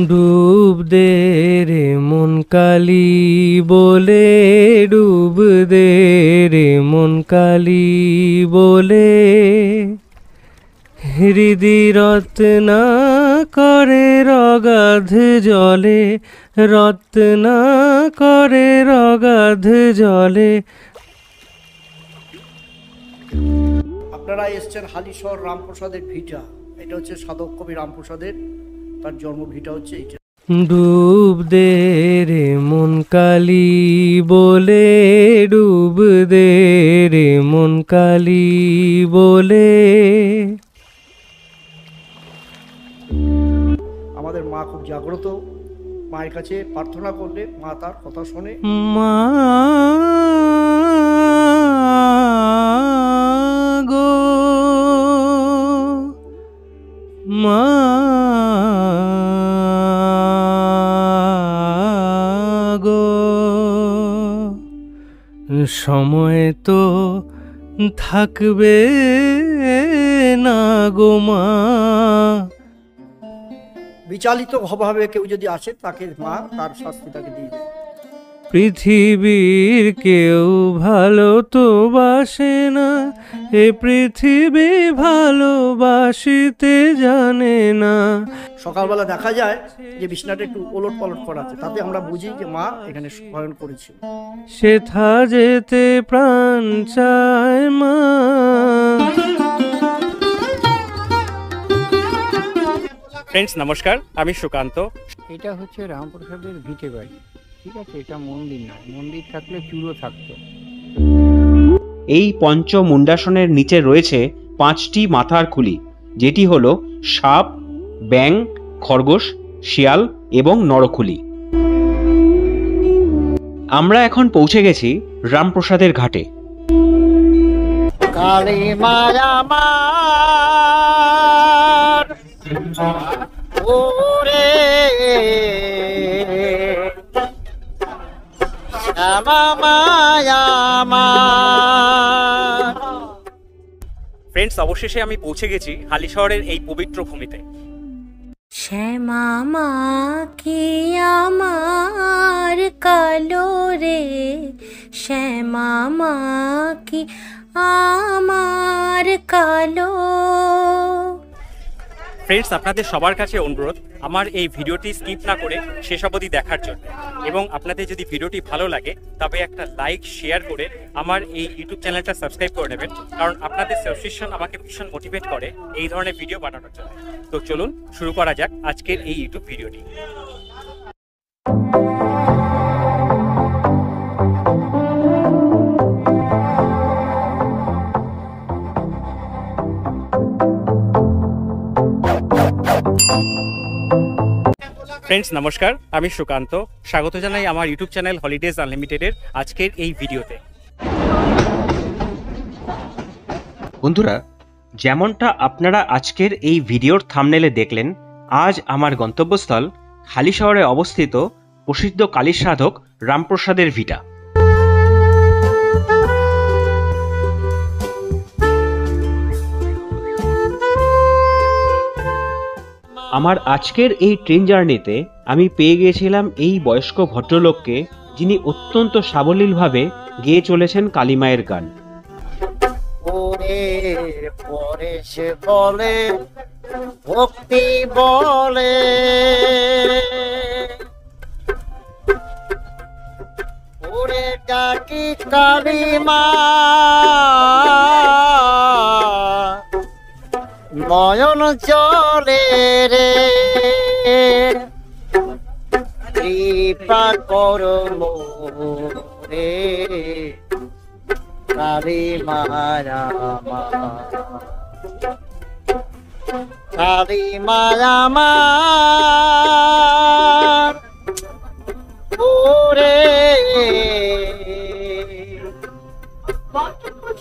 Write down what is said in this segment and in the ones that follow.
ডুব দে রে মন কালী বলে, ডুব দে রে মন কালী বলে, হৃদি রত্না করে রগাধ জলে, রত্না করে রগাধ জলে। আপনারা এসছেন হালিশহর রামপ্রসাদের ভিটা। এটা হচ্ছে সাধক কবি রামপ্রসাদের, তার জন্ম ভিটা হচ্ছে এইটা। ডুব দে রে মন কালী বলে, ডুব দে রে মন কালী বলে। আমাদের মা খুব জাগ্রত, মায়ের কাছে প্রার্থনা করলে মা তার কথা শোনে। মা গো মা গো, সময় তো থাকবে না গো মা। বিচালিত ভাবে কেউ যদি আসে তাকে মা তার শাস্তি তাকে দিয়ে দেয়। পৃথিবীর কেউ ভালো তো বাসে না, এ পৃথিবী ভালোবাসিতে জানে না। সকালবেলা দেখা যায় যে বিছনাটা একটু ওলট পালট করা আছে, তাতে আমরা বুঝি যে মা এখানে শয়ন করেছিল। সেথা যেতে প্রাণ চায় মা। ফ্রেন্ডস নমস্কার, আমি সুকান্ত। এটা হচ্ছে রামপ্রসাদের ভিটে বাড়ি, ঠিক আছে? এটা মন্দির না, মন্দির থাকলে চূড়ো থাকতো। এই পঞ্চমুণ্ডাসনের নিচে রয়েছে 5টি মাথার খুলি, যেটি হলো সাপ, ব্যাং, খরগোশ, শিয়াল এবং নরখুলি। আমরা এখন পৌঁছে গেছি রামপ্রসাদের ঘাটে। কালী মায়া মার ওরে শ্যামা মায়া মার। ফ্রেন্ডস, অবশেষে আমি পৌঁছে গেছি হালিশহরের এই পবিত্র ভূমিতে। শ্যামা মা কি আমার কালো রে, শ্যামা মা কি আমার কালো। ফ্রেন্ডস, আপনাদের সবার কাছে অনুরোধ আমার এই ভিডিওটি স্কিপ না করে শেষ অবধি দেখার জন্য, এবং আপনাদের যদি ভিডিওটি ভালো লাগে তবে একটা লাইক শেয়ার করে আমার এই ইউটিউব চ্যানেলটা সাবস্ক্রাইব করে নেবেন, কারণ আপনাদের সাবস্ক্রিপশন আমাকে ভীষণ মোটিভেট করে এই ধরনের ভিডিও বানানোর জন্য। তো চলুন শুরু করা যাক আজকের এই ইউটিউব ভিডিওটি। ফ্রেন্ডস নমস্কার, আমি সুকান্ত। স্বাগত জানাই আমার ইউটিউব চ্যানেল হলিডেজ আনলিমিটেডের আজকের এই ভিডিওতে। বন্ধুরা, যেমনটা আপনারা আজকের এই ভিডিওর থাম্বনেলে দেখলেন, আজ আমার গন্তব্যস্থল হালিশহরে অবস্থিত প্রসিদ্ধ কালী সাধক রামপ্রসাদের ভিটা। আমার আজকের এই ট্রেন জার্নিতে আমি পেয়ে গিয়েছিলাম এই বয়স্ক ভদ্রলোককে, যিনি অত্যন্ত সাবলীলভাবে গেয়ে চলেছেন কালীমায়ের গান। পরে সে বলে ভক্তি বলে, ওরে ডাকি কালী মা নয়ন চলে রে, কৃপা করো রে কালী মায়া মা, কালী মায়া মা ওরে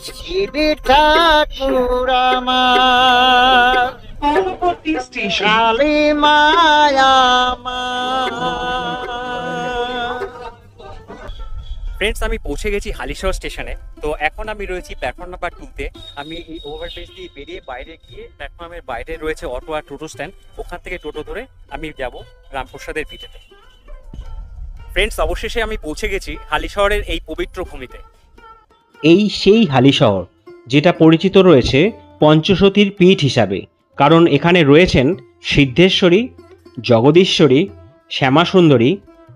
শিবি ঠাকুর আমার, কালী মায়া মা। ফ্রেন্ডস, আমি পৌঁছে গেছি হালিশহর স্টেশনে। তো এখন আমি রয়েছি প্ল্যাটফর্ম নাম্বার 2-তে। আমি এই ওভারব্রিজ দিয়ে বেরিয়ে বাইরে গিয়ে প্ল্যাটফর্মের বাইরে রয়েছে অটো আর টোটো স্ট্যান্ড, ওখান থেকে টোটো ধরে আমি যাব রামপ্রসাদের ভিটেতে। ফ্রেন্ডস, অবশেষে আমি পৌঁছে গেছি হালিশহরের এই পবিত্র ভূমিতে। এই সেই হালিশহর যেটা পরিচিত রয়েছে পঞ্চসতীর পীঠ হিসাবে, কারণ এখানে রয়েছেন সিদ্ধেশ্বরী, জগদীশ্বরী, শ্যামাসুন্দরী,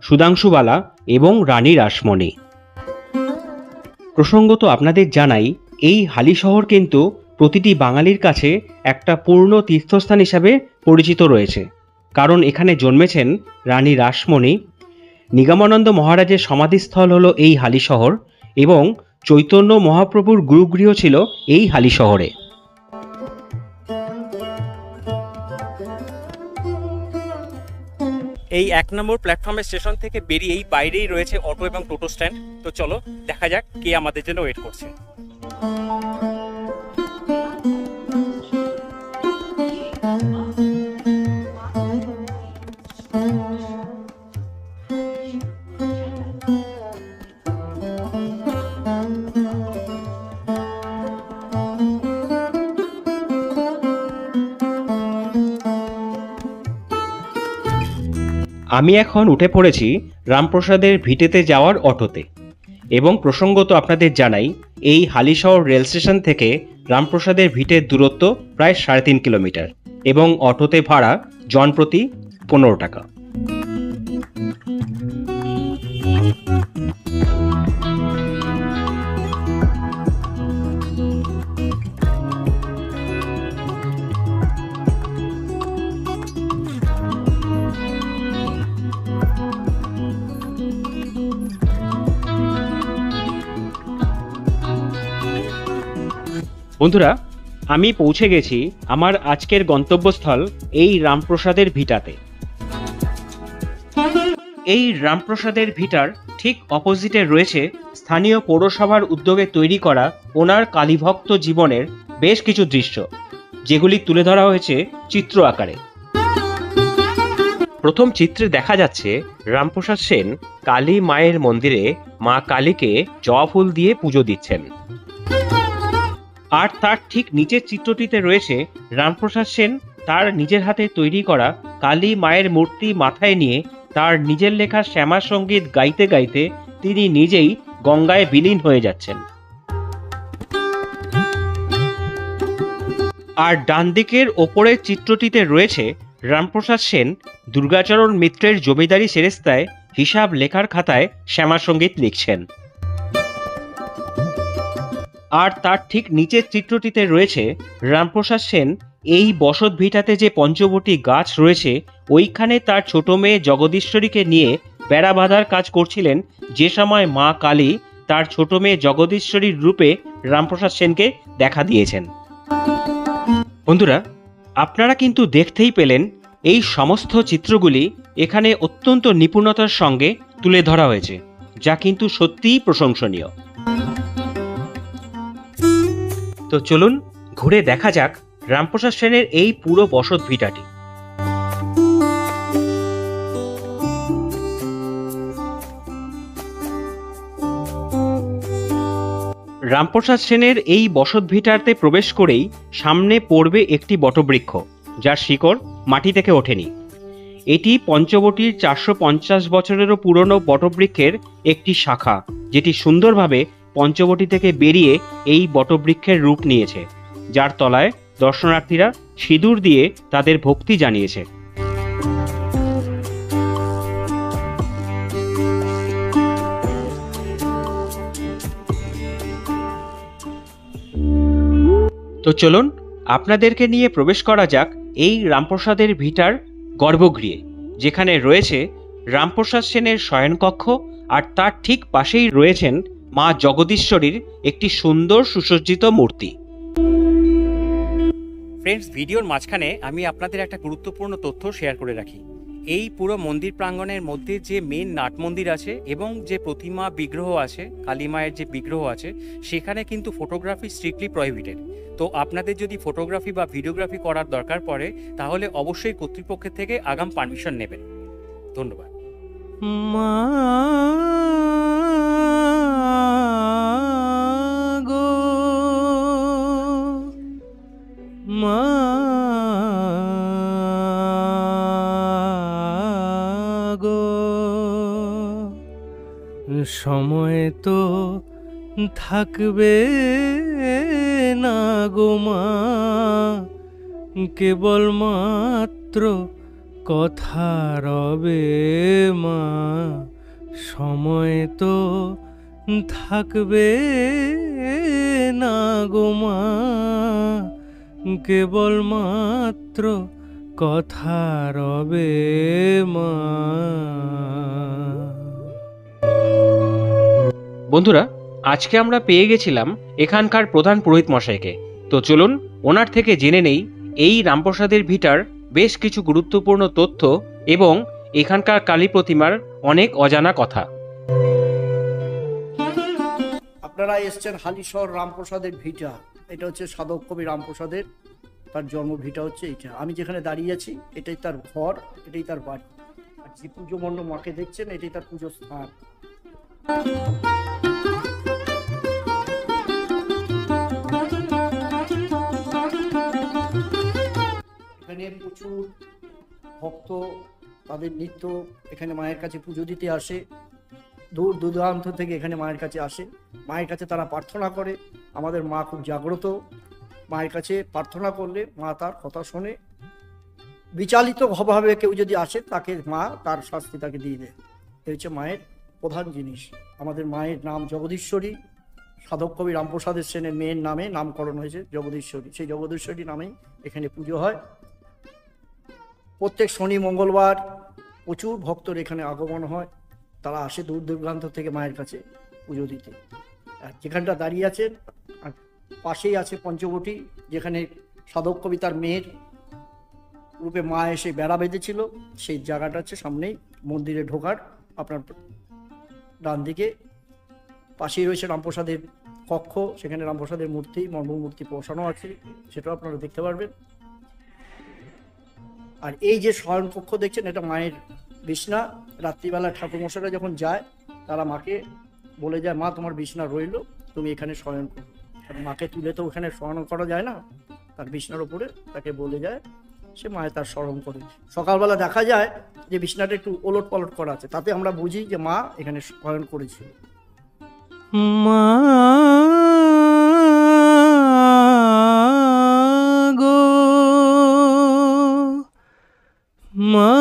সুধাংশুবালা এবং রানী রাসমণি। প্রসঙ্গত আপনাদের জানাই, এই হালিশহর কিন্তু প্রতিটি বাঙালির কাছে একটা পূর্ণ তীর্থস্থান হিসাবে পরিচিত রয়েছে, কারণ এখানে জন্মেছেন রানী রাসমণি। নিগমানন্দ মহারাজের সমাধিস্থল হলো এই হালিশহর এবং চৈতন্য মহাপ্রভুর গুরুগৃহ ছিল এই হালিশহরে। এই 1 নম্বর প্ল্যাটফর্মের স্টেশন থেকে বেরিয়েই বাইরেই রয়েছে অটো এবং টোটো স্ট্যান্ড। তো চলো দেখা যাক কে আমাদের জন্য ওয়েট করছে। আমি এখন উঠে পড়েছি রামপ্রসাদের ভিটেতে যাওয়ার অটোতে এবং প্রসঙ্গত আপনাদের জানাই, এই হালিশহর রেল স্টেশন থেকে রামপ্রসাদের ভিটের দূরত্ব প্রায় 3.5 কিলোমিটার এবং অটোতে ভাড়া জনপ্রতি 15 টাকা। বন্ধুরা, আমি পৌঁছে গেছি আমার আজকের গন্তব্যস্থল এই রামপ্রসাদের ভিটাতে। এই রামপ্রসাদের ভিটার ঠিক অপোজিটে রয়েছে স্থানীয় পৌরসভার উদ্যোগে তৈরি করা ওনার কালীভক্ত জীবনের বেশ কিছু দৃশ্য, যেগুলি তুলে ধরা হয়েছে চিত্র আকারে। প্রথম চিত্রে দেখা যাচ্ছে রামপ্রসাদ সেন কালী মায়ের মন্দিরে মা কালীকে জবা ফুল দিয়ে পুজো দিচ্ছেন, আর তার ঠিক নিচের চিত্রটিতে রয়েছে রামপ্রসাদ সেন তার নিজের হাতে তৈরি করা কালী মায়ের মূর্তি মাথায় নিয়ে তার নিজের লেখা শ্যামা সঙ্গীত গাইতে গাইতে তিনি নিজেই গঙ্গায় বিলীন হয়ে যাচ্ছেন। আর ডান দিকের ওপরের চিত্রটিতে রয়েছে রামপ্রসাদ সেন দুর্গাচরণ মিত্রের জমিদারি সেরেস্তায় হিসাব লেখার খাতায় শ্যামা সঙ্গীত লিখছেন। আর তার ঠিক নিচের চিত্রটিতে রয়েছে রামপ্রসাদ সেন এই বসত ভিটাতে যে পঞ্চবটী গাছ রয়েছে ওইখানে তার ছোট মেয়ে জগদীশ্বরীকে নিয়ে বেড়া বাঁধার কাজ করছিলেন, যে সময় মা কালী তার ছোট মেয়ে জগদীশ্বরীর রূপে রামপ্রসাদ সেনকে দেখা দিয়েছেন। বন্ধুরা, আপনারা কিন্তু দেখতেই পেলেন এই সমস্ত চিত্রগুলি এখানে অত্যন্ত নিপুণতার সঙ্গে তুলে ধরা হয়েছে, যা কিন্তু সত্যিই প্রশংসনীয়। তো চলুন ঘুরে দেখা যাক রামপ্রসাদ সেনের এই পুরো বসত ভিটাটি। রামপ্রসাদ সেনের এই বসত ভিটাতে প্রবেশ করেই সামনে পড়বে একটি বটবৃক্ষ, যার শিকড় মাটি থেকে ওঠেনি। এটি পঞ্চবটির 450 বছরেরও পুরনো বটবৃক্ষের একটি শাখা, যেটি সুন্দরভাবে পঞ্চবটি থেকে বেরিয়ে এই বটবৃক্ষের রূপ নিয়েছে, যার তলায় দর্শনার্থীরা সিঁদুর দিয়ে তাদের ভক্তি জানিয়েছে। তো চলুন আপনাদেরকে নিয়ে প্রবেশ করা যাক এই রামপ্রসাদের ভিটার গর্ভগৃহে, যেখানে রয়েছে রামপ্রসাদ সেনের শয়নকক্ষ, আর তার ঠিক পাশেই রয়েছেন মা জগদীশ্বরীর একটি সুন্দর সুসজ্জিত মূর্তি। ফ্রেন্ডস, ভিডিওর মাঝখানে আমি আপনাদের একটা গুরুত্বপূর্ণ তথ্য শেয়ার করে রাখি। এই পুরো মন্দির প্রাঙ্গণের মধ্যে যে মেন নাট মন্দির আছে এবং যে প্রতিমা বিগ্রহ আছে, কালী মায়ের যে বিগ্রহ আছে, সেখানে কিন্তু ফটোগ্রাফি স্ট্রিক্টলি প্রহিবিটেড। তো আপনাদের যদি ফটোগ্রাফি বা ভিডিওগ্রাফি করার দরকার পড়ে তাহলে অবশ্যই কর্তৃপক্ষের থেকে আগাম পারমিশন নেবেন। ধন্যবাদ। মা সময় তো থাকবে না গো মা, কেবল মাত্র কথা রবে মা। সময় তো থাকবে না গো মা, কেবল মাত্র কথা রবে মা। বন্ধুরা, আজকে আমরা পেয়ে গেছিলাম এখানকার প্রধান পুরোহিত মশাইকে। তো চলুন ওনার থেকে জেনে নেই এই রামপ্রসাদের ভিটার বেশ কিছু গুরুত্বপূর্ণ তথ্য এবং এখানকার কালী প্রতিমার অনেক অজানা কথা। আপনারা এসছেন হালিশহর রামপ্রসাদের ভিটা। এটা হচ্ছে সাধক কবি রামপ্রসাদের, তার জন্ম ভিটা হচ্ছে এইটা। আমি যেখানে দাঁড়িয়ে আছি এটাই তার ঘর, এটাই তার বাড়ি। আর যে পুজো মণ্ডপ মাকে দেখছেন এটাই তার পুজো স্থান। এখানে প্রচুর ভক্ত তাদের নিত্য এখানে মায়ের কাছে পুজো দিতে আসে। দূর দূরান্ত থেকে এখানে মায়ের কাছে আসে, মায়ের কাছে তারা প্রার্থনা করে। আমাদের মা খুব জাগ্রত, মায়ের কাছে প্রার্থনা করলে মা তার কথা শোনে। বিচালিত ভাবে কেউ যদি আসে তাকে মা তার শাস্তি তাকে দিয়ে দেয়। এই হচ্ছে মায়ের প্রধান জিনিস। আমাদের মায়ের নাম জগদীশ্বরী। সাধক কবি রামপ্রসাদের সেনের মেয়ের নামে নামকরণ হয়েছে জগদীশ্বরী। সেই জগদীশ্বরী নামেই এখানে পুজো হয়। প্রত্যেক শনি মঙ্গলবার প্রচুর ভক্তর এখানে আগমন হয়, তারা আসে দূর দূরান্ত থেকে মায়ের কাছে পুজো দিতে। আর যেখানটা দাঁড়িয়ে আছেন আর পাশেই আছে পঞ্চবটী, যেখানে সাধক কবি তার মেয়ের রূপে মা এসে বেড়া বেঁধেছিল। সেই জায়গাটা হচ্ছে সামনেই মন্দিরে ঢোকার আপনার ডান দিকে। পাশেই রয়েছে রামপ্রসাদের কক্ষ, সেখানে রামপ্রসাদের মূর্তি মূর্তি বসানো আছে, সেটাও আপনারা দেখতে পারবেন। আর এই যে শয়ন কক্ষ দেখছেন এটা মায়ের বিছনা। রাত্রিবেলা ঠাকুরমশাইরা যখন যায় তারা মাকে বলে যায়, মা তোমার বিছনা রইল, তুমি এখানে শয়ন করো। কারণ মাকে তুলে তো ওখানে শয়ন করা যায় না, তার বিছনার উপরে তাকে বলে যায়, সে মায়ের তার স্মরণ করে। সকালবেলা দেখা যায় যে বিছনাটা একটু ওলট পালট করা আছে, তাতে আমরা বুঝি যে মা এখানে শয়ন করেছিল। মা গো মা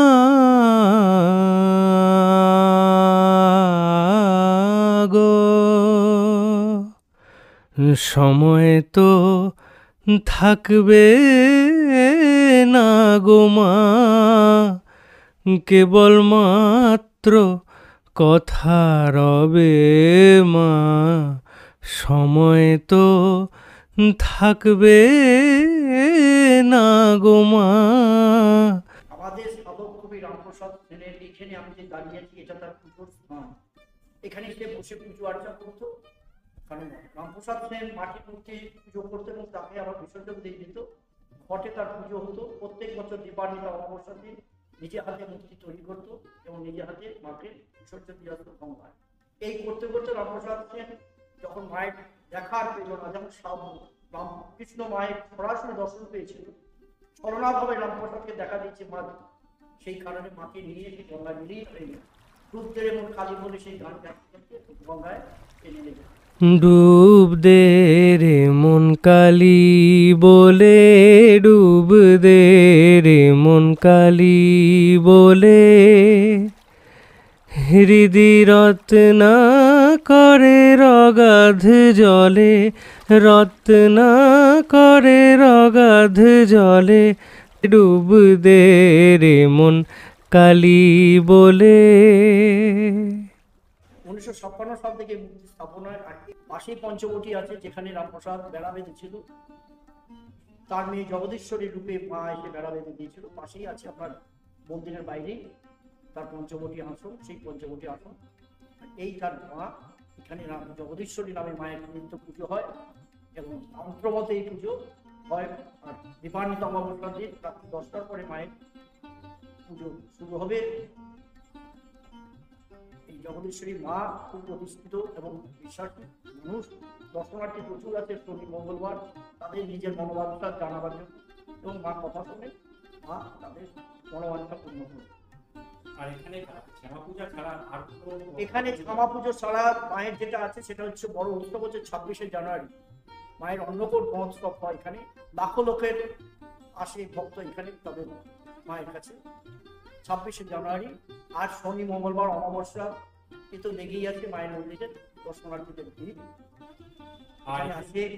গো, সময় তো থাকবে না গো মা, কেবল মাত্র কথা রবে মা। সময় তো থাকবে না গো মা। আমাদের সাধক কবি রামপ্রসাদ সেনের এখানে আমি যে দাঁড়িয়েছি এটা তার পুজোর স্থান। এখানে সে বসে পুজো আর্চা করতো। কারণ রামপ্রসাদ সেন মাটির মূর্তি পুজো করতে এবং তাকে আবার বিসর্জন দিয়ে দিত। ঘটে তার পুজো হতো প্রত্যেক বছর দীপান্বিতা অমাবস্যার দিন। নিজে হাতে মূর্তি তৈরি করতো এবং নিজে হাতে মাকে বিসর্জন দিয়ে আসতো গঙ্গায়। এই করতে করতে রামপ্রসাদ সেন যখন মায়ের দেখার পেল না, যেমন রামকৃষ্ণ মায়ের সরাসরি দর্শন পেয়েছিল, ছলনাভাবে রামপ্রসাদকে দেখা দিয়েছে মা, সেই কারণে মাকে নিয়ে এসে গঙ্গায় মিলিয়ে ফেলে রূপদের এবং কালী বলে সেই গান গাইতে গঙ্গায় এনে দেবে। ডুব দে রে মন কালী বলে, ডুব দে রে মন কালী বলে, হৃদি রত্না করে রগাধ জলে, রত্না করে রগাধ জলে, ডুব দে রে মন কালী বলে। 1956 সাল থেকে মূর্তি স্থাপনার পাশেই পঞ্চবটী আছে, যেখানে রামপ্রসাদ বেড়া বেঁধেছিল। তার মেয়ে জগদীশ্বরী রূপে মা এসে বেড়া বেঁধে দিয়েছিল। পাশেই আছে আপনার মন্দিরের বাইরেই তার পঞ্চবটী আসন, সেই পঞ্চবটী আসন। এই তার মা, এখানে জগদীশ্বরী নামে মায়ের নিত্য পুজো হয় এবং তন্ত্রমতে এই পুজো হয়। আর দীপান্বিতা অমাবস্যার দিন রাত্রি 10টার পরে মায়ের পুজো শুরু হবে। এই জগদীশ্বরী মা খুব প্রতিষ্ঠিত এবং বিশ্বাসী মানুষ, দর্শনার্থী প্রচুর আছে শনি মঙ্গলবার তাদের নিজের মনোবাঞ্ছা জানাবার জন্য, এবং মা কথা শুনে মা তাদের মনোবাঞ্ছা পূর্ণ করে। আর এখানে শ্যামা পূজা ছাড়া আর এখানে শ্যামা পুজো ছাড়া মায়ের যেটা আছে সেটা হচ্ছে বড় উৎসব হচ্ছে 26শে জানুয়ারি মায়ের অন্নকূট মহোৎসব হয়। এখানে লাখো লোকের আসে ভক্ত এখানে তাদের মায়ের কাছে 26শে জানুয়ারি। আর শনি মঙ্গলবার অমাবস্যা এ তো লেগেই আছে মায়ের মন্দিরে দর্শনার্থীদের ভিড়।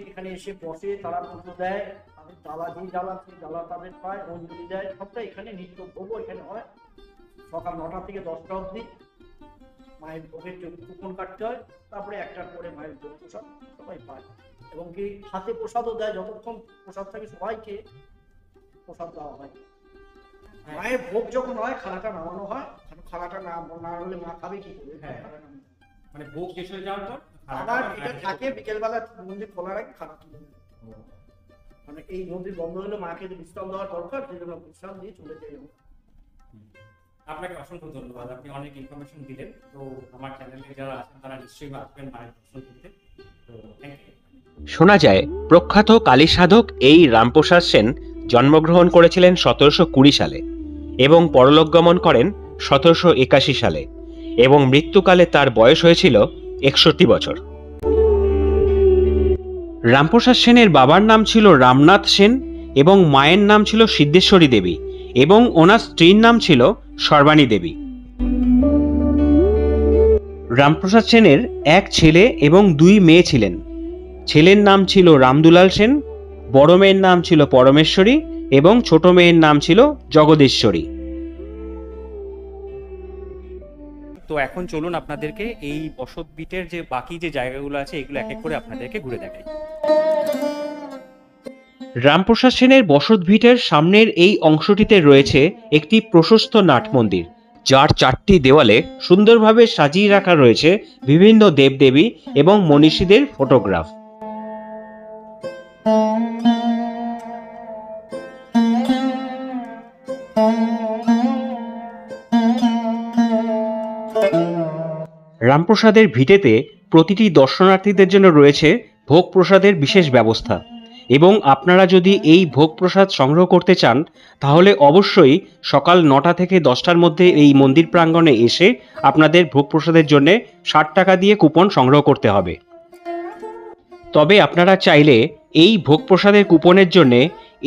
এখানে এসে বসে তারা পুজো দেয়, তাদের জ্বালা যে জ্বালা সেই জ্বালা তাদের পায়, অঞ্জলি দেয়, সবটা এখানে নিত্য ভোগও এখানে হয়। সকাল 9টা থেকে 10টা অবধি মায়ের ভোগের কুপন কাটতে হয়, তারপরে একটার পরে মায়ের ভোগ প্রসাদ সবাই পায়। এবং কি হাতে প্রসাদও দেয়, যতক্ষণ প্রসাদ থাকে সবাইকে প্রসাদ দেওয়া হয়। মায়ের ভোগ যখন হয় খানাটা নামানো হয়, খানাটা না হলে মা খাবে কি করে? মানে ভোগ শেষ হয়ে যাওয়ার পর আবার এটা থাকে বিকেলবেলা মন্দির খোলার আগে খানা তুলে দেয়। মানে এই মন্দির বন্ধ হলে মাকে বিশ্রাম দেওয়ার দরকার, সেই জন্য বিশ্রাম দিয়ে চলে যাই। আপনাকে অসংখ্য ধন্যবাদ, আপনি অনেক ইনফরমেশন দিলেন। তো আমার চ্যানেলে যারা আছেন তারা নিশ্চয়ই আসবেন মায়ের দর্শন করতে। তো থ্যাংক ইউ। শোনা যায় প্রখ্যাত কালী সাধক এই রামপ্রসাদ সেন জন্মগ্রহণ করেছিলেন 1720 সালে এবং পরলোকগমন করেন 1781 সালে এবং মৃত্যুকালে তার বয়স হয়েছিল 61 বছর। রামপ্রসাদ সেনের বাবার নাম ছিল রামনাথ সেন এবং মায়ের নাম ছিল সিদ্ধেশ্বরী দেবী এবং ওনার স্ত্রীর নাম ছিল সর্বাণী দেবী। রামপ্রসাদ সেনের এক ছেলে এবং 2 মেয়ে ছিলেন। ছেলের নাম ছিল রামদুলাল সেন, বড় মেয়ের নাম ছিল পরমেশ্বরী এবং ছোট মেয়ের নাম ছিল জগদীশ্বরী। তো এখন চলুন আপনাদেরকে এই বসত ভিটের যে বাকি যে জায়গাগুলো আছে এগুলো এক এক করে আপনাদেরকে ঘুরে দেখাই। রামপ্রসাদ সেনের বসত ভিটের সামনের এই অংশটিতে রয়েছে একটি প্রশস্ত নাট মন্দির, যার 4টি দেওয়ালে সুন্দরভাবে সাজিয়ে রাখা রয়েছে বিভিন্ন দেবদেবী এবং মনীষীদের ফটোগ্রাফ। রামপ্রসাদের ভিটেতে প্রতিটি দর্শনার্থীদের জন্য রয়েছে ভোগ প্রসাদের বিশেষ ব্যবস্থা এবং আপনারা যদি এই ভোগ প্রসাদ সংগ্রহ করতে চান তাহলে অবশ্যই সকাল 9টা থেকে 10টার মধ্যে এই মন্দির প্রাঙ্গণে এসে আপনাদের ভোগ প্রসাদের জন্য 60 টাকা দিয়ে কুপন সংগ্রহ করতে হবে। তবে আপনারা চাইলে এই ভোগ প্রসাদের কুপনের জন্য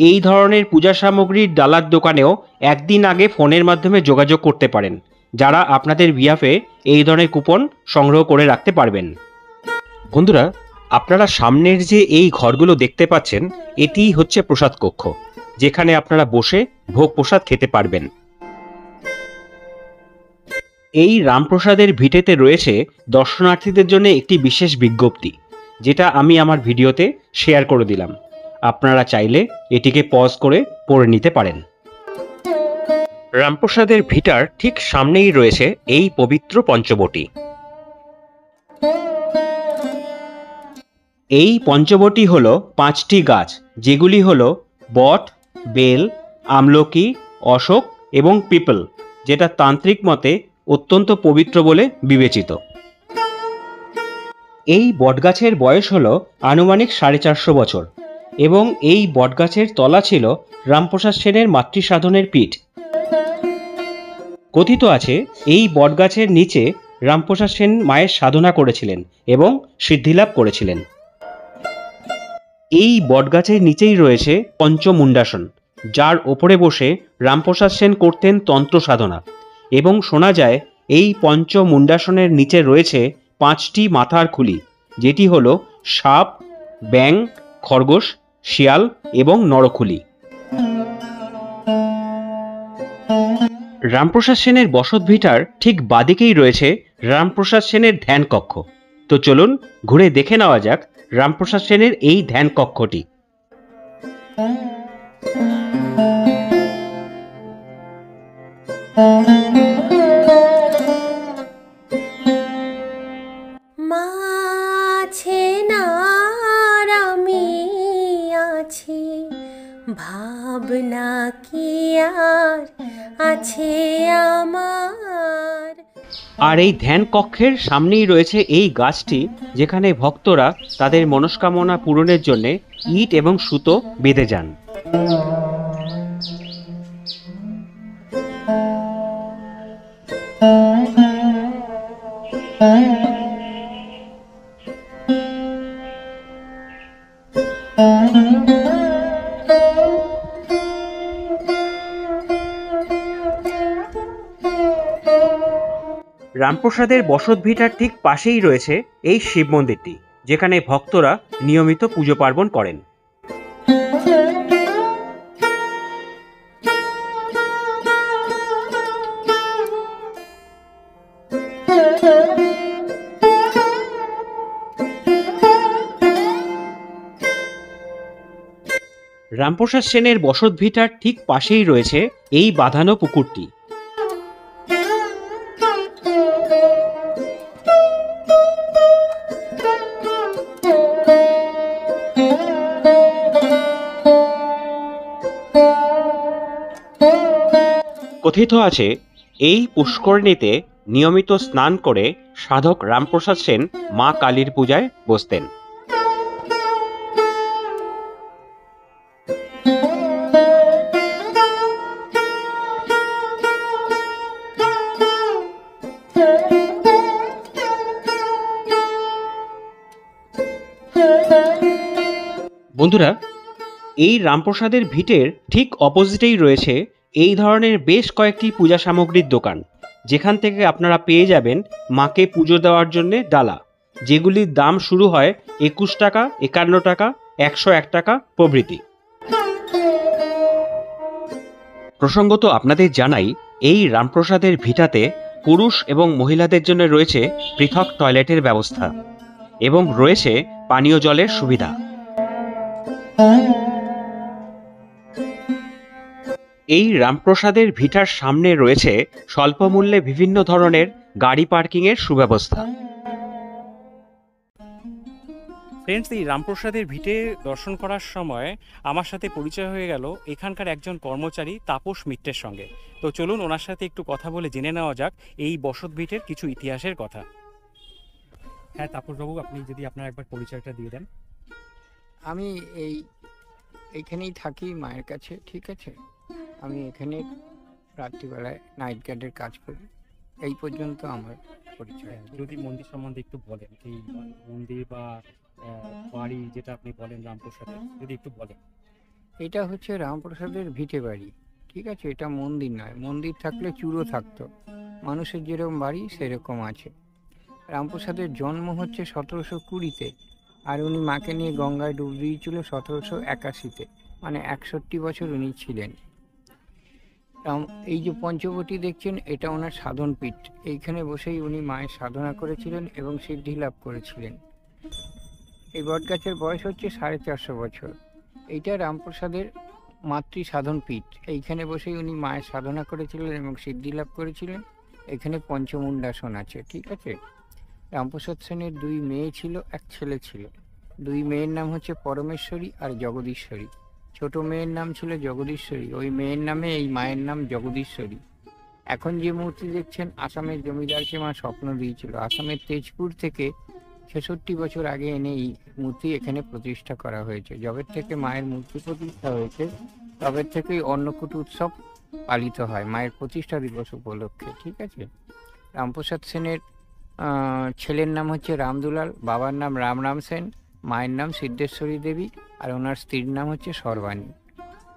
এই ধরনের পূজা সামগ্রীর ডালার দোকানেও একদিন আগে ফোনের মাধ্যমে যোগাযোগ করতে পারেন, যারা আপনাদের বিহাফে এই ধরনের কুপন সংগ্রহ করে রাখতে পারবেন। বন্ধুরা, আপনারা সামনের যে এই ঘরগুলো দেখতে পাচ্ছেন এটিই হচ্ছে প্রসাদ কক্ষ, যেখানে আপনারা বসে ভোগ প্রসাদ খেতে পারবেন। এই রামপ্রসাদের ভিটেতে রয়েছে দর্শনার্থীদের জন্য একটি বিশেষ বিজ্ঞপ্তি, যেটা আমি আমার ভিডিওতে শেয়ার করে দিলাম। আপনারা চাইলে এটিকে পজ করে পড়ে নিতে পারেন। রামপ্রসাদের ভিটার ঠিক সামনেই রয়েছে এই পবিত্র পঞ্চবটি। এই পঞ্চবটি হলো 5টি গাছ, যেগুলি হলো বট, বেল, আমলকি, অশোক এবং পিপল, যেটা তান্ত্রিক মতে অত্যন্ত পবিত্র বলে বিবেচিত। এই বটগাছের বয়স হলো আনুমানিক 450 বছর এবং এই বটগাছের তলা ছিল রামপ্রসাদ সেনের মাতৃসাধনের পীঠ। কথিত আছে এই বটগাছের নিচে রামপ্রসাদ সেন মায়ের সাধনা করেছিলেন এবং সিদ্ধিলাভ করেছিলেন। এই বটগাছের নিচেই রয়েছে পঞ্চমুণ্ডাসন, যার ওপরে বসে রামপ্রসাদ সেন করতেন তন্ত্র সাধনা এবং শোনা যায় এই পঞ্চমুণ্ডাসনের নিচে রয়েছে 5টি মাথার খুলি, যেটি হলো সাপ, ব্যাং, খরগোশ, শিয়াল এবং নরখুলি। রামপ্রসাদ সেনের বসত ভিটার ঠিক বাদিকেই রয়েছে রামপ্রসাদ সেনের ধ্যান কক্ষ। তো চলুন ঘুরে দেখে নেওয়া যাক রামপ্রসাদ সেনের এই ধ্যান কক্ষটি। মাছে না আমি আছি, ভাবনা কি আর আছে আমার। আর এই ধ্যান কক্ষের সামনেই রয়েছে এই গাছটি, যেখানে ভক্তরা তাদের মনস্কামনা পূরণের জন্য ইট এবং সুতো বেঁধে যান। রামপ্রসাদের বসতভিটার ঠিক পাশেই রয়েছে এই শিব মন্দিরটি, যেখানে ভক্তরা নিয়মিত পুজো পার্বণ করেন। রামপ্রসাদ সেনের বসতভিটার ঠিক পাশেই রয়েছে এই বাঁধানো পুকুরটি। কথিত আছে এই পুষ্করিণীতে নিয়মিত স্নান করে সাধক রামপ্রসাদ সেন মা কালীর পূজায় বসতেন। বন্ধুরা, এই রামপ্রসাদের ভিটের ঠিক অপোজিটেই রয়েছে এই ধরনের বেশ কয়েকটি পূজা সামগ্রীর দোকান, যেখান থেকে আপনারা পেয়ে যাবেন মাকে পুজো দেওয়ার জন্য ডালা, যেগুলির দাম শুরু হয় 21 টাকা, 51 টাকা, 101 টাকা প্রভৃতি। প্রসঙ্গত আপনাদের জানাই, এই রামপ্রসাদের ভিটাতে পুরুষ এবং মহিলাদের জন্য রয়েছে পৃথক টয়লেটের ব্যবস্থা এবং রয়েছে পানীয় জলের সুবিধা। এই রামপ্রসাদের ভিটার সামনে রয়েছে স্বল্প মূল্যে বিভিন্ন ধরনের গাড়ি পার্কিংয়ের সুব্যবস্থা। ফ্রেন্ডস, এই রামপ্রসাদের ভিটে দর্শন করার সময় আমার সাথে পরিচয় হয়ে গেল এখানকার একজন কর্মচারী তাপস মিত্রের সঙ্গে। তো চলুন ওনার সাথে একটু কথা বলে জেনে নেওয়া যাক এই বসত ভিটের কিছু ইতিহাসের কথা। হ্যাঁ তাপসবাবু, আপনি যদি আপনার একবার পরিচয়টা দিয়ে দেন। আমি এইখানেই থাকি মায়ের কাছে, ঠিক আছে। আমি এখানে রাত্রিবেলায় নাইট গার্ডের কাজ করি। এই পর্যন্ত আমার পরিচয়। যদি মন্দির সম্বন্ধে একটু বলেন, এই মন্দির বা বাড়ি যেটা আপনি বলেন রামপ্রসাদের, যদি একটু বলেন। এটা হচ্ছে রামপ্রসাদের ভিটে বাড়ি, ঠিক আছে। এটা মন্দির নয়। মন্দির থাকলে চূড়ো থাকতো, মানুষের যেরকম বাড়ি সেরকম আছে। রামপ্রসাদের জন্ম হচ্ছে 1720-তে, আর উনি মাকে নিয়ে গঙ্গায় ডুব দিয়েছিল 1781-তে, মানে 61 বছর উনি ছিলেন। এই যে পঞ্চবটী দেখছেন, এটা ওনার সাধন পীঠ। এইখানে বসেই উনি মায়ের সাধনা করেছিলেন এবং সিদ্ধি লাভ করেছিলেন। এই বটগাছের বয়স হচ্ছে 450 বছর। এইটা রামপ্রসাদের মাতৃ সাধন পীঠ। এইখানে বসেই উনি মায়ের সাধনা করেছিলেন এবং সিদ্ধি লাভ করেছিলেন। এখানে পঞ্চমুণ্ডাসন আছে, ঠিক আছে। রামপ্রসাদ সেনের 2 মেয়ে ছিল, 1 ছেলে ছিল। 2 মেয়ের নাম হচ্ছে পরমেশ্বরী আর জগদীশ্বরী। ছোট মেয়ের নাম ছিল জগদীশ্বরী, ওই মেয়ের নামে এই মায়ের নাম জগদীশ্বরী। এখন যে মূর্তি দেখছেন, আসামের জমিদারকে মা স্বপ্ন দিয়েছিল। আসামের তেজপুর থেকে 66 বছর আগে এনে এই মূর্তি এখানে প্রতিষ্ঠা করা হয়েছে। যবের থেকে মায়ের মূর্তি প্রতিষ্ঠা হয়েছে, তবের থেকেই অন্নকূট উৎসব পালিত হয় মায়ের প্রতিষ্ঠা দিবস উপলক্ষে, ঠিক আছে। রামপ্রসাদ সেনের ছেলের নাম হচ্ছে রামদুলাল, বাবার নাম রাম সেন, মায়ের নাম সিদ্ধেশ্বরী দেবী, আর ওনার স্ত্রীর নাম হচ্ছে সর্বাণী।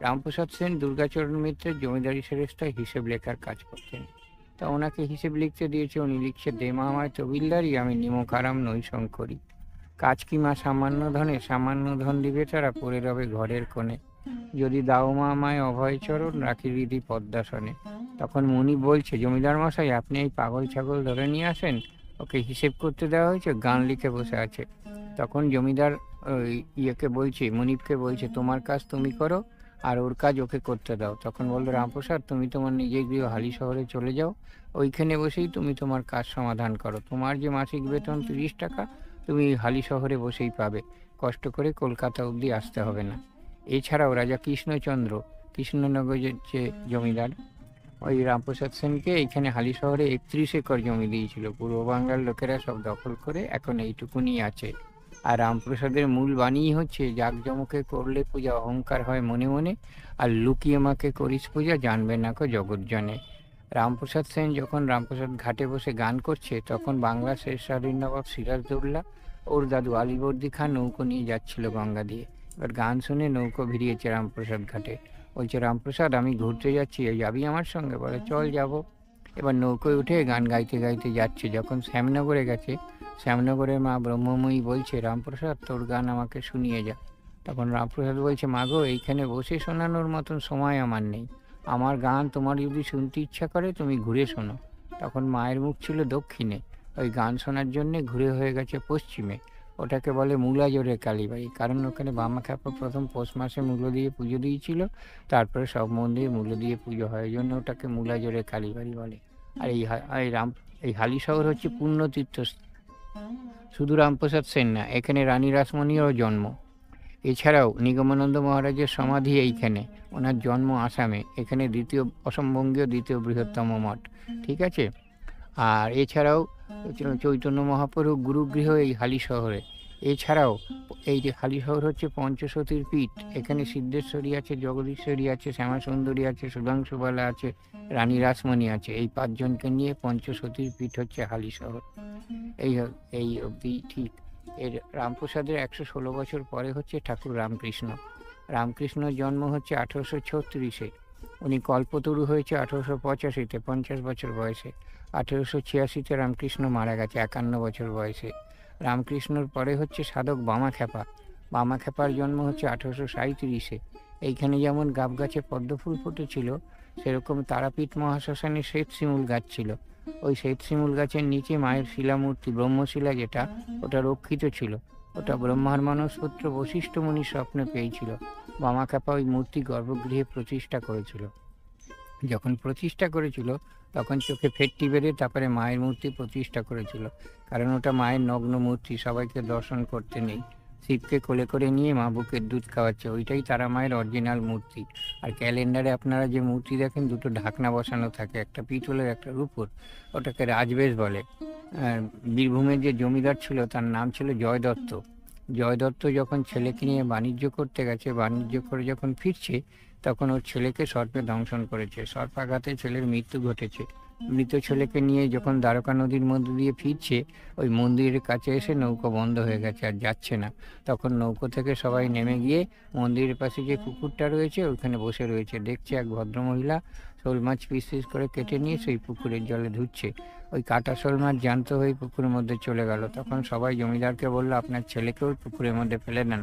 রামপ্রসাদ সেন দুর্গাচরণ মিত্রের জমিদারি শ্রেষ্ঠায় হিসেব লেখার কাজ করতেন। তা ওনাকে হিসেব লিখতে দিয়েছে, উনি লিখছে, দে মা আমায় তবিলদারি, আমি নিমকারাম নই শঙ্করী। কাজ কি মা সামান্য ধনে, সামান্য ধন দিবে তারা, পড়ে রবে ঘরের কোণে। যদি দাও মা আমায় অভয়চরণ, রাখি হৃদি পদ্মাসনে। তখন মুনি বলছে, জমিদার মশাই আপনি এই পাগল ছাগল ধরে নিয়ে আসেন, ওকে হিসেব করতে দেওয়া হয়েছে, গান লিখে বসে আছে। তখন জমিদার ইয়েকে বলছে, মুনিবকে বলছে, তোমার কাজ তুমি করো আর ওর কাজ ওকে করতে দাও। তখন বললো, রামপ্রসাদ তুমি তোমার নিজের গৃহ হালি শহরে চলে যাও, ওইখানে বসেই তুমি তোমার কাজ সমাধান করো। তোমার যে মাসিক বেতন 30 টাকা, তুমি হালি শহরে বসেই পাবে, কষ্ট করে কলকাতা অবধি আসতে হবে না। এছাড়াও রাজা কৃষ্ণচন্দ্র, কৃষ্ণনগরের যে জমিদার, ওই রামপ্রসাদ সেনকে এইখানে হালি শহরে 31 একর জমি দিয়েছিল। পূর্ব বাংলার লোকেরা সব দখল করে এখন এইটুকুনি আছে। আর রামপ্রসাদের মূল বাণী হচ্ছে, জাঁকজমকে করলে পূজা অহংকার হয় মনে মনে, আর লুকিয়ে মাকে করিস পূজা, জানবে না কো জগৎ জনে। রামপ্রসাদ সেন যখন রামপ্রসাদ ঘাটে বসে গান করছে, তখন বাংলার শেষ স্বাধীন নবাব সিরাজদৌল্লা ওর দাদু আলীবর্দী খান নৌকো নিয়ে যাচ্ছিল গঙ্গা দিয়ে। এবার গান শুনে নৌকো ভিড়িয়েছে রামপ্রসাদ ঘাটে। বলছে, রামপ্রসাদ আমি ঘুরতে যাচ্ছি, যাবি আমার সঙ্গে? বলে, চল যাব। এবার নৌকোয় উঠে গান গাইতে গাইতে যাচ্ছে। যখন শ্যামনগরে গেছে, শ্যামনগরের মা ব্রহ্মময়ী বলছে, রামপ্রসাদ তোর গান আমাকে শুনিয়ে যা। তখন রামপ্রসাদ বলছে, মাগো এইখানে বসে শোনানোর মতন সময় আমার নেই, আমার গান তোমার যদি শুনতে ইচ্ছা করে তুমি ঘুরে শোনো। তখন মায়ের মুখ ছিল দক্ষিণে, ওই গান শোনার জন্যে ঘুরে হয়ে গেছে পশ্চিমে। ওটাকে বলে মূলাজোরের কালীবাড়ি, কারণ ওখানে বামাখ্যাপা প্রথম পৌষ মাসে মূল্য দিয়ে পুজো দিয়েছিল, তারপরে সব মন্দিরে মূল্য দিয়ে পুজো হয়, ওই জন্য ওটাকে মূলাজোরের কালীবাড়ি বলে। আর এই হালিশহর হচ্ছে পুণ্যতীর্থ। শুধু রামপ্রসাদ সেন না, এখানে রানী রাসমণিরও জন্ম। এছাড়াও নিগমানন্দ মহারাজের সমাধি এইখানে, ওনার জন্ম আসামে। এখানে অসমবঙ্গীয় দ্বিতীয় বৃহত্তম মঠ, ঠিক আছে। আর এছাড়াও চৈতন্য মহাপ্রভু গুরুগৃহ এই হালিশহরে। এছাড়াও এই যে হালিশহর হচ্ছে পঞ্চসতীর পীঠ। এখানে সিদ্ধেশ্বরী আছে, জগদীশ্বরী আছে, শ্যামাসুন্দরী আছে, সুধাংশুবালা আছে, রানী রাসমণি আছে। এই 5 জনকে নিয়ে পঞ্চসতীর পীঠ হচ্ছে হালিশহর। এই অবধি ঠিক। এর রামপ্রসাদের 116 বছর পরে হচ্ছে ঠাকুর রামকৃষ্ণ। রামকৃষ্ণর জন্ম হচ্ছে 1836-এ। উনি কল্পতরু হয়েছে 1885-তে, 50 বছর বয়সে। 1886-তে রামকৃষ্ণ মারা গেছে 51 বছর বয়সে। রামকৃষ্ণর পরে হচ্ছে সাধক বামাখ্যাপা। বামাখ্যাপার জন্ম হচ্ছে 1837-এ। এইখানে যেমন গাব গাছে পদ্মফুল ফুটেছিল, সেরকম তারাপীঠ মহাশ্মশানে শ্বেত শিমুল গাছ ছিল। ওই শ্বেত শিমুল গাছের নিচে মায়ের শিলামূর্তি, ব্রহ্মশিলা যেটা, ওটা রক্ষিত ছিল। ওটা ব্রহ্মার মানসপুত্র বশিষ্ঠ মুনি স্বপ্নে পেয়েছিল। বামাখ্যাপা ওই মূর্তি গর্ভগৃহে প্রতিষ্ঠা করেছিল। যখন প্রতিষ্ঠা করেছিল তখন চোখে ফেটটি বেড়ে তারপরে মায়ের মূর্তি প্রতিষ্ঠা করেছিল, কারণ ওটা মায়ের নগ্ন মূর্তি, সবাইকে দর্শন করতে নেই। শিবকে কোলে করে নিয়ে মা বুকের দুধ খাওয়াচ্ছে, ওইটাই তারা মায়ের অরিজিনাল মূর্তি। আর ক্যালেন্ডারে আপনারা যে মূর্তি দেখেন, 2টো ঢাকনা বসানো থাকে, একটা পিতলের একটা রূপোর, ওটাকে রাজবেশ বলে। বীরভূমের যে জমিদার ছিল তার নাম ছিল জয় দত্ত। জয় দত্ত যখন ছেলেকে নিয়ে বাণিজ্য করতে গেছে, বাণিজ্য করে যখন ফিরছে, তখন ওর ছেলেকে সর্পে দংশন করেছে। সর্পাঘাতে ছেলের মৃত্যু ঘটেছে। মৃত ছেলেকে নিয়ে যখন দ্বারকা নদীর মধ্যে দিয়ে ফিরছে, ওই মন্দিরের কাছে এসে নৌকো বন্ধ হয়ে গেছে, আর যাচ্ছে না। তখন নৌকো থেকে সবাই নেমে গিয়ে মন্দিরের পাশে যে পুকুরটা রয়েছে ওইখানে বসে রয়েছে। দেখছে এক ভদ্রমহিলা শোল মাছ পিস পিস করে কেটে নিয়ে সেই পুকুরের জলে ধুচ্ছে। ওই কাটা শোল মাছ জ্যান্ত হয়ে পুকুরের মধ্যে চলে গেল। তখন সবাই জমিদারকে বললো, আপনার ছেলেকেও পুকুরের মধ্যে ফেলে দেন।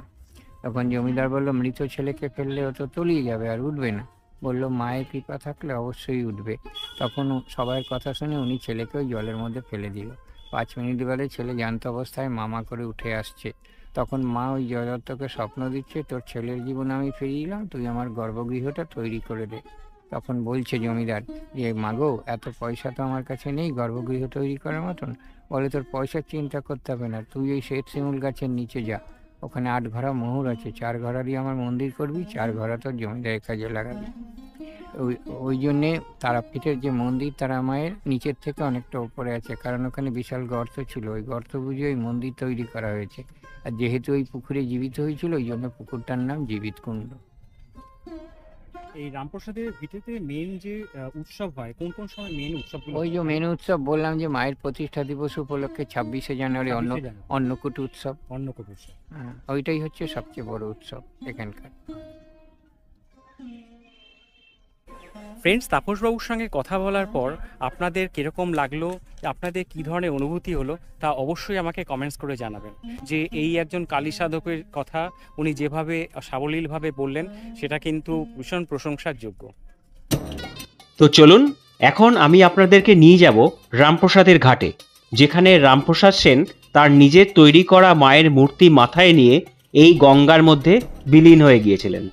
তখন জমিদার বলল, মৃত ছেলেকে ফেললে ও তো তলিয়ে যাবে, আর উঠবে না। বলল, মায়ের কৃপা থাকলে অবশ্যই উঠবে। তখন সবার কথা শুনে উনি ছেলেকেও জলের মধ্যে ফেলে দিল। 5 মিনিট বাদে ছেলে জ্যান্ত অবস্থায় মামা করে উঠে আসছে। তখন মা ওই জয়দত্তকে স্বপ্ন দিচ্ছে, তোর ছেলের জীবন আমি ফিরিয়ে দিলাম, তুই আমার গর্ভগৃহটা তৈরি করে দে। তখন বলছে জমিদার যে, মাগো এত পয়সা তো আমার কাছে নেই গর্ভগৃহ তৈরি করার মতন। বলে, তোর পয়সার চিন্তা করতে হবে না, তুই ওই শ্বেত শিমুল গাছের নিচে যা, ওখানে 8 ঘড়া মোহর আছে, 4 ঘড়ারই আমার মন্দির করবি, 4 ঘড়া তোর জমিদারের কাজে লাগাবি। ওই জন্যে তারাপীঠের যে মন্দির, তারা মায়ের নিচের থেকে অনেকটা উপরে আছে, কারণ ওখানে বিশাল গর্ত ছিল। ওই গর্ত বুঝে ওই মন্দির তৈরি করা হয়েছে। আর যেহেতু ওই পুকুরে জীবিত হয়েছিল, ওই জন্য পুকুরটার নাম জীবিত কুণ্ড। এই রামপ্রসাদের ভিটেতে মেন যে উৎসব হয়, কোন কোন সময় মেন উৎসবগুলো? ওই যে মেন উৎসব বললাম যে মায়ের প্রতিষ্ঠা দিবস উপলক্ষে 26শে জানুয়ারি অন্নকূট উৎসব। অন্নকূট উৎসব, হ্যাঁ, ওইটাই হচ্ছে সবচেয়ে বড় উৎসব এখানকার। ফ্রেন্ডস, তাপসবাবুর সঙ্গে কথা বলার পর আপনাদের কীরকম লাগলো, আপনাদের কী ধরনের অনুভূতি হলো, তা অবশ্যই আমাকে কমেন্টস করে জানাবেন। যে এই একজন কালী সাধকের কথা উনি যেভাবে সাবলীলভাবে বললেন, সেটা কিন্তু ভীষণ প্রশংসার যোগ্য। তো চলুন এখন আমি আপনাদেরকে নিয়ে যাব রামপ্রসাদের ঘাটে, যেখানে রামপ্রসাদ সেন তার নিজের তৈরি করা মায়ের মূর্তি মাথায় নিয়ে এই গঙ্গার মধ্যে বিলীন হয়ে গিয়েছিলেন।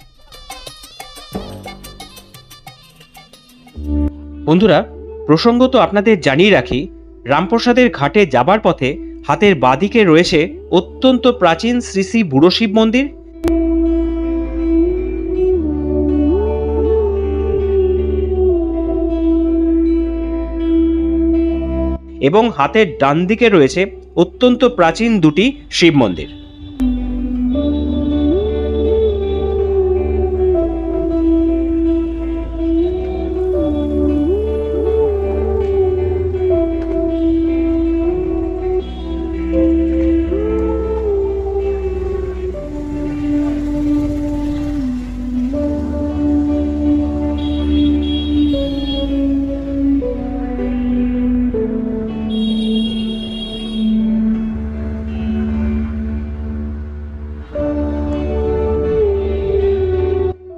বন্ধুরা, প্রসঙ্গত আপনাদের জানিয়ে রাখি, রামপ্রসাদের ঘাটে যাবার পথে হাতের বাঁদিকে রয়েছে অত্যন্ত প্রাচীন শ্রী শ্রী বুড়ো শিব মন্দির এবং হাতের ডান দিকে রয়েছে অত্যন্ত প্রাচীন 2টি শিব মন্দির।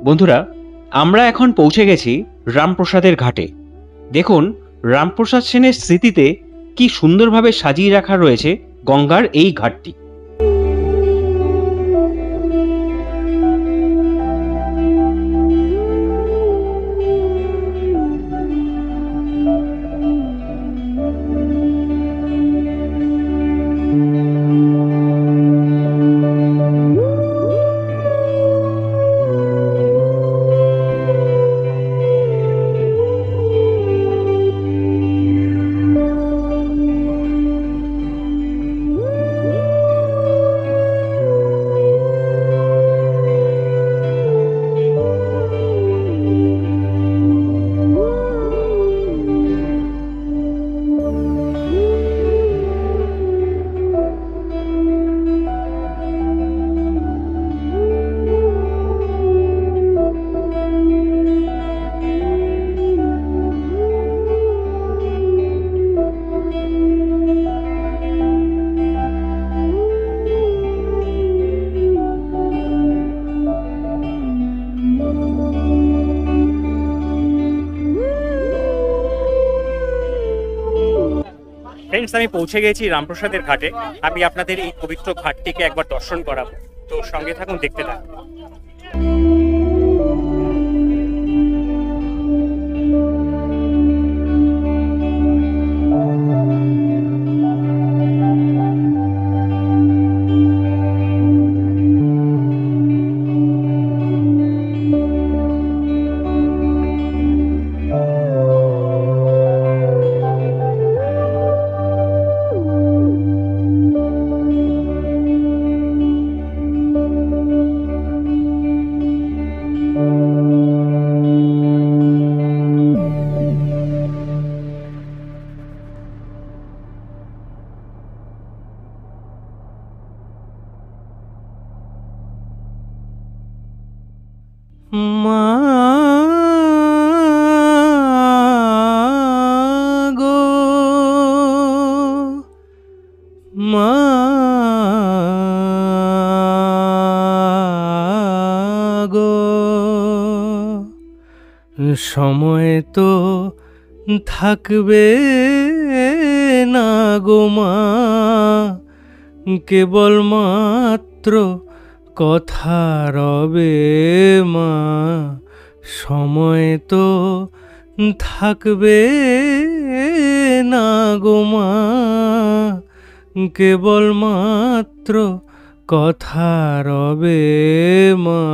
বন্ধুরা, আমরা এখন পৌঁছে গেছি রামপ্রসাদের ঘাটে। দেখুন রামপ্রসাদ সেনের স্মৃতিতে কি সুন্দরভাবে সাজিয়ে রাখা রয়েছে গঙ্গার এই ঘাটটি। ফ্রেন্ডস, আমি পৌঁছে গেছি রামপ্রসাদের ঘাটে। আমি আপনাদের এই পবিত্র ঘাটটিকে একবার দর্শন করাবো, তো সঙ্গে থাকুন, দেখতে থাকুন। মা গো, মা গো, সময় তো থাকবে না গো মা, কেবল মাত্র কথা রবে মা। সময় তো থাকবে না গো মা, কেবল মাত্র কথা রবে মা।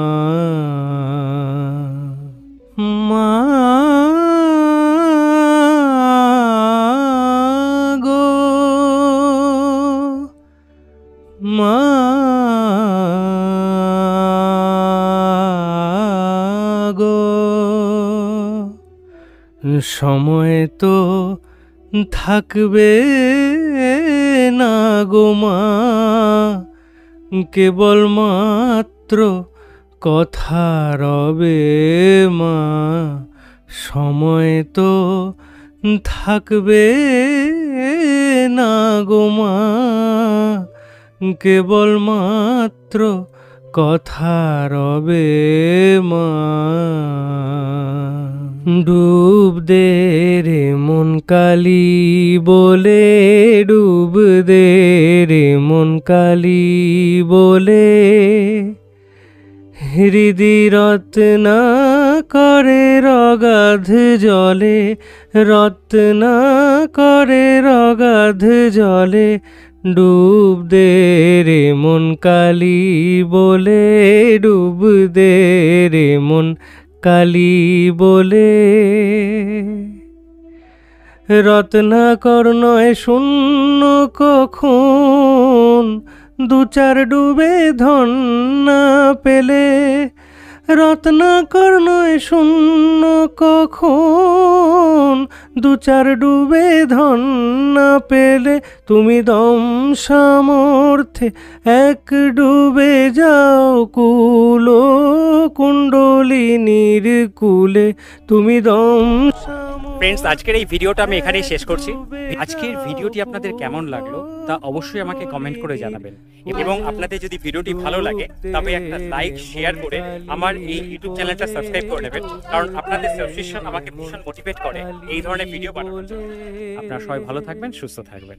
মা গো, মা গো, সময় তো থাকবে না গো মা, কেবল মাত্র কথা রবে মা। সময় তো থাকবে না গো মা, কেবল মাত্র কথা রবে মা। ডুব দে রে মন কালী বলে, ডুব দে রে মন কালী বলে, হৃদি রত্না করে রগাধ জলে, রত্না করে রগাধ জলে, ডুব দে রে মন কালী বলে, ডুব দে রে মন কালী বলে। রত্নাকর নয় শূন্য কখন, দু চার ডুবে ধন না পেলে। রত্নাকর নয় শূন্য কখন, দু চার ডুবে ধন না পেলে। তুমি দম সামর্থ্যে এক ডুবে যাও কুল কুণ্ডলিনীর কুলে। তুমি দম ফ্রেন্ডস, আজকের এই ভিডিওটা আমি এখানেই শেষ করছি। আজকের ভিডিওটি আপনাদের কেমন লাগলো তা অবশ্যই আমাকে কমেন্ট করে জানাবেন, এবং আপনাদের যদি ভিডিওটি ভালো লাগে তবে একটা লাইক শেয়ার করে আমার এই ইউটিউব চ্যানেলটা সাবস্ক্রাইব করে নেবেন, কারণ আপনাদের সাবস্ক্রিপশন আমাকে ভীষণ মোটিভেট করে এই ধরনের ভিডিও বানানোর জন্য। আপনারা সবাই ভালো থাকবেন, সুস্থ থাকবেন।